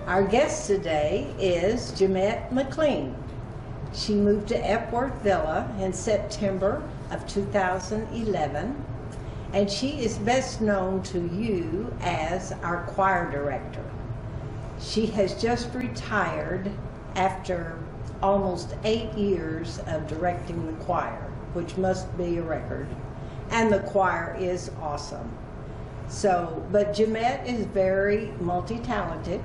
Our guest today is Jimette McLean. She moved to Epworth Villa in September of 2011, and she is best known to you as our choir director. She has just retired after almost 8 years of directing the choir, which must be a record, and the choir is awesome. But Jimette is very multi-talented.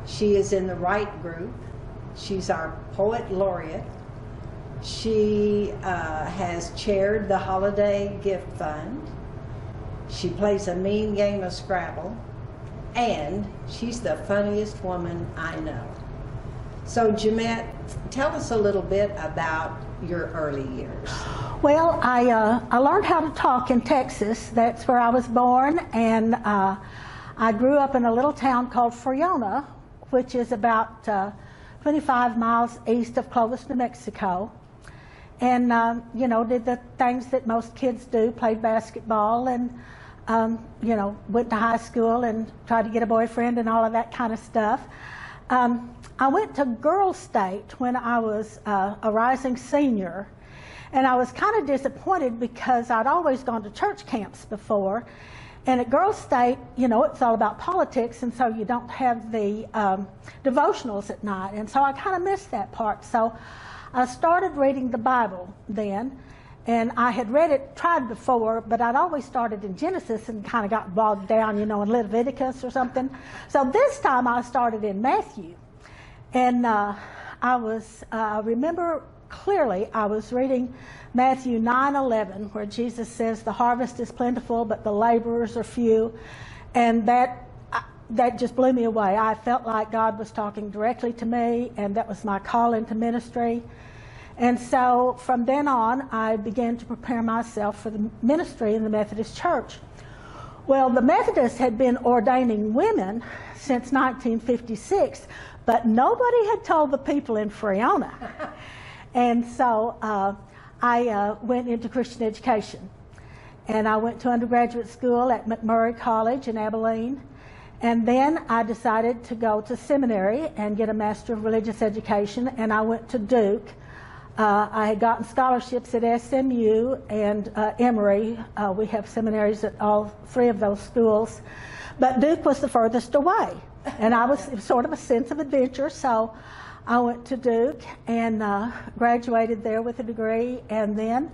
She is in the right group. She's our poet laureate. She has chaired the Holiday Gift Fund. She plays a mean game of Scrabble, and she's the funniest woman I know. So Jimette, tell us a little bit about your early years. Well, I learned how to talk in Texas. That's where I was born, and I grew up in a little town called Friona, which is about 25 miles east of Clovis, New Mexico. And, did the things that most kids do, played basketball and, went to high school and tried to get a boyfriend and all of that kind of stuff. I went to Girls State when I was a rising senior, and I was kind of disappointed because I'd always gone to church camps before. And at Girls State, it's all about politics, and so you don't have the devotionals at night. And so I kind of missed that part. So I started reading the Bible then, and I had tried before, but I'd always started in Genesis and kind of got bogged down, in Leviticus or something. So this time I started in Matthew. And I remember clearly I was reading Matthew 9:11, where Jesus says the harvest is plentiful, but the laborers are few. And that just blew me away. I felt like God was talking directly to me, and that was my call into ministry. And so from then on, I began to prepare myself for the ministry in the Methodist Church. Well, the Methodists had been ordaining women since 1956, but nobody had told the people in Friona. And so I went into Christian education. And I went to undergraduate school at McMurray College in Abilene. And then I decided to go to seminary and get a Master of Religious Education, and I went to Duke. I had gotten scholarships at SMU and Emory. We have seminaries at all three of those schools. But Duke was the furthest away. And it was sort of a sense of adventure, so I went to Duke and graduated there with a degree, and then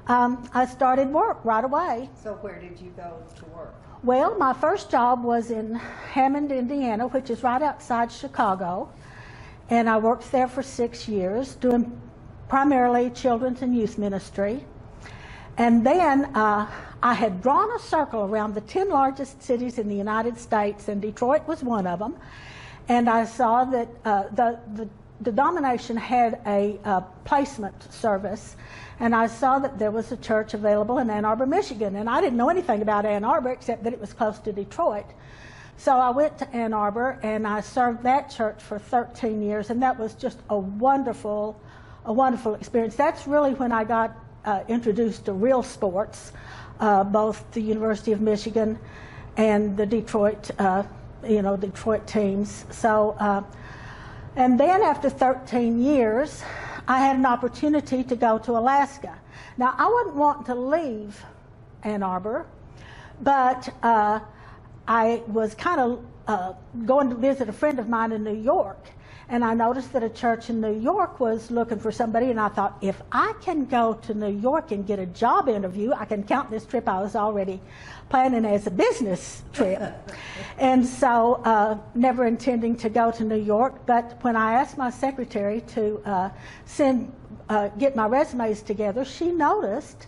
I started work right away. So where did you go to work? Well, my first job was in Hammond, Indiana, which is right outside Chicago, and I worked there for 6 years, doing primarily children's and youth ministry. And then I had drawn a circle around the 10 largest cities in the United States, and Detroit was one of them. And I saw that the denomination had a placement service, and I saw that there was a church available in Ann Arbor, Michigan. And I didn't know anything about Ann Arbor except that it was close to Detroit. So I went to Ann Arbor, and I served that church for 13 years, and that was just a wonderful experience. That's really when I got introduced to real sports, both the University of Michigan and the Detroit teams. So, and then after 13 years, I had an opportunity to go to Alaska. Now, I wasn't wanting to leave Ann Arbor, but I was kind of going to visit a friend of mine in New York, and I noticed that a church in New York was looking for somebody, and I thought, if I can go to New York and get a job interview, I can count this trip I was already planning as a business trip. And so, never intending to go to New York, but when I asked my secretary to get my resumes together, she noticed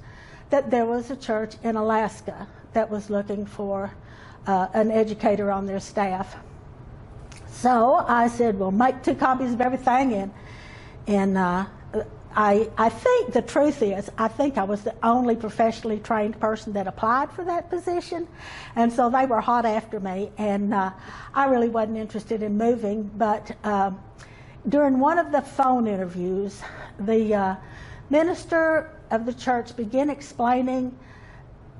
that there was a church in Alaska that was looking for an educator on their staff. So I said, well, make 2 copies of everything, and I think the truth is, I think I was the only professionally trained person that applied for that position, and so they were hot after me, and I really wasn't interested in moving, but during one of the phone interviews, the minister of the church began explaining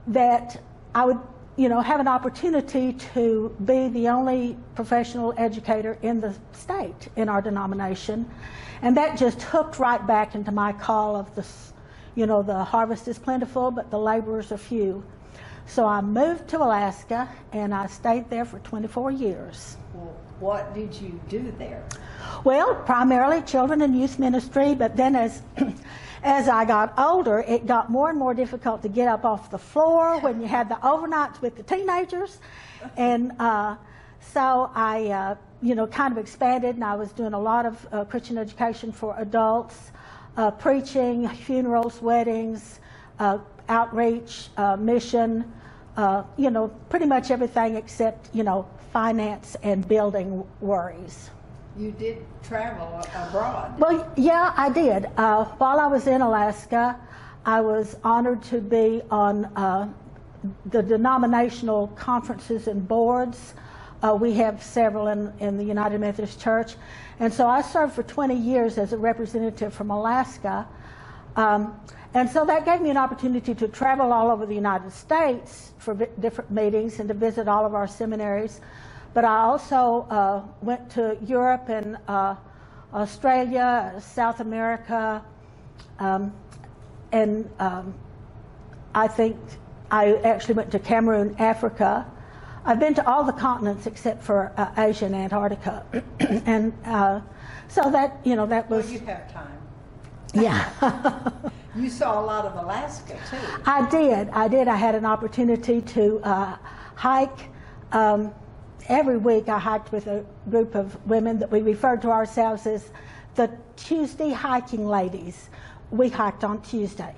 that I would have an opportunity to be the only professional educator in the state in our denomination. And that just hooked right back into my call of this, the harvest is plentiful, but the laborers are few. So I moved to Alaska, and I stayed there for 24 years. Well, what did you do there? Well, primarily children and youth ministry, but then as I got older, it got more and more difficult to get up off the floor when you had the overnights with the teenagers. And so I, kind of expanded, and I was doing a lot of Christian education for adults, preaching, funerals, weddings, outreach, mission, pretty much everything except, finance and building worries. You did travel abroad. Well, yeah, I did. While I was in Alaska, I was honored to be on the denominational conferences and boards. We have several in the United Methodist Church. And so I served for 20 years as a representative from Alaska. And so that gave me an opportunity to travel all over the United States for different meetings and to visit all of our seminaries. But I also went to Europe and Australia, South America, and I think I actually went to Cameroon, Africa. I've been to all the continents except for Asia and Antarctica. And so that, that was... Well, you have time. Yeah. You saw a lot of Alaska, too. I did. I had an opportunity to hike. Every week I hiked with a group of women that we referred to ourselves as the Tuesday hiking ladies. We hiked on Tuesday.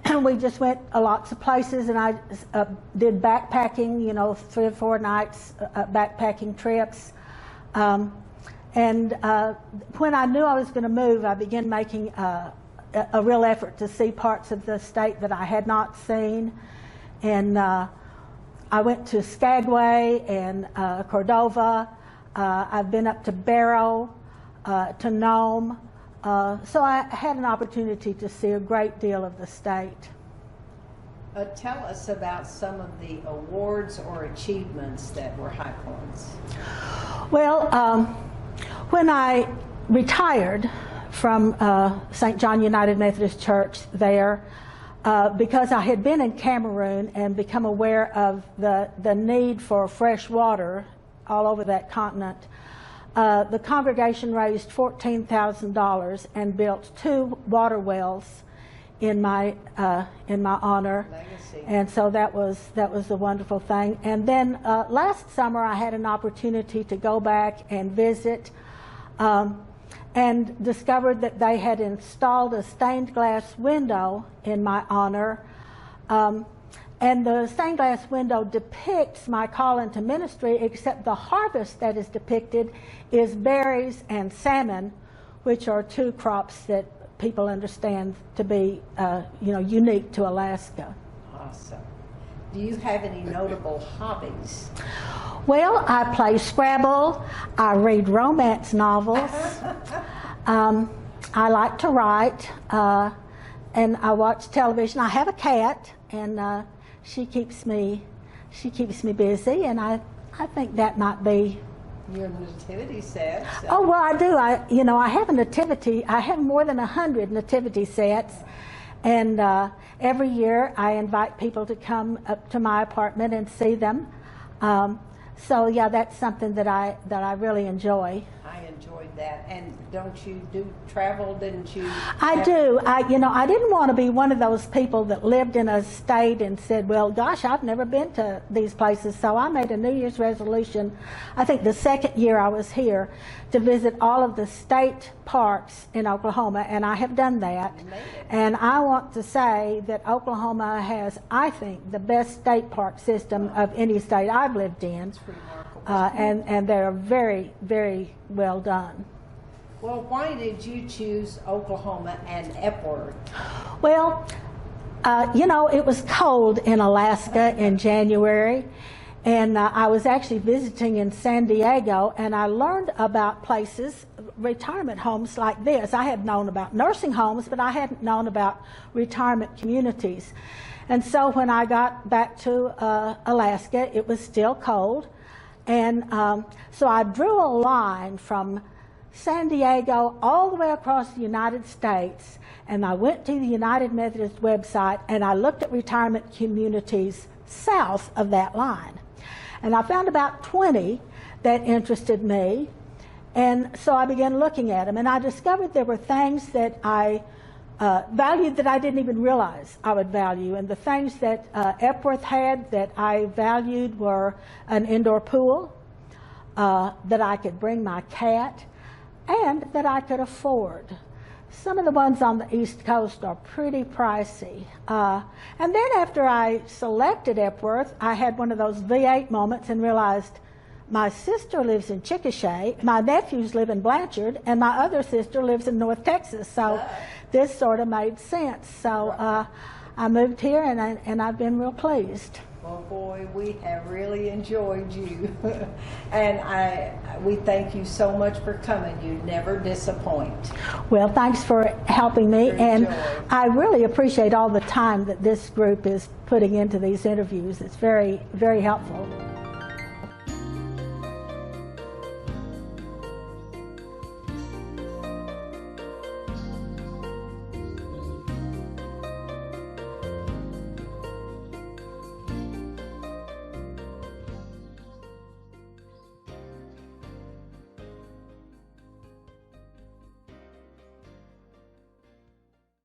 And we just went lots of places, and I did backpacking, 3 or 4 nights backpacking trips. And when I knew I was going to move, I began making a real effort to see parts of the state that I had not seen. And I went to Skagway and Cordova. I've been up to Barrow, to Nome. So I had an opportunity to see a great deal of the state. Tell us about some of the awards or achievements that were high points. Well, when I retired from St. John United Methodist Church there, because I had been in Cameroon and become aware of the need for fresh water all over that continent, the congregation raised $14,000 and built 2 water wells in my honor. Legacy. And so that was a wonderful thing. And then last summer I had an opportunity to go back and visit, and discovered that they had installed a stained glass window in my honor. And the stained glass window depicts my call into ministry, except the harvest that is depicted is berries and salmon, which are 2 crops that people understand to be, unique to Alaska. Awesome. Do you have any notable hobbies? Well, I play Scrabble. I read romance novels. I like to write, and I watch television. I have a cat, and she keeps me busy, and I think that might be Your nativity sets. Oh, well, I do. I have a nativity. I have more than 100 nativity sets, and every year I invite people to come up to my apartment and see them. So yeah, that's something that I really enjoy. I enjoyed that. And don't you do travel? Didn't you? I do. I didn't want to be one of those people that lived in a state and said, well, gosh, I've never been to these places. So I made a New Year's resolution, I think the second year I was here, to visit all of the state parks in Oklahoma, and I have done that. You made it. And I want to say that Oklahoma has, I think, the best state park system of any state I've lived in. It's remarkable. And they're very, very well done. Well, why did you choose Oklahoma and Epworth? Well, it was cold in Alaska in January, and I was actually visiting in San Diego, and I learned about places, retirement homes like this. I had known about nursing homes, but I hadn't known about retirement communities. And so when I got back to Alaska, it was still cold. And so I drew a line from San Diego all the way across the United States, and I went to the United Methodist website and I looked at retirement communities south of that line. And I found about 20 that interested me, and so I began looking at them, and I discovered there were things that I valued that I didn't even realize I would value. And the things that Epworth had that I valued were an indoor pool, that I could bring my cat, and that I could afford. Some of the ones on the East Coast are pretty pricey. And then after I selected Epworth, I had one of those V8 moments and realized my sister lives in Chickasha, my nephews live in Blanchard, and my other sister lives in North Texas. So this sort of made sense. So I moved here, and I've been real pleased. Well, boy, we have really enjoyed you. And we thank you so much for coming. You never disappoint. Well, thanks for helping me. And joy. I really appreciate all the time that this group is putting into these interviews. It's very, very helpful.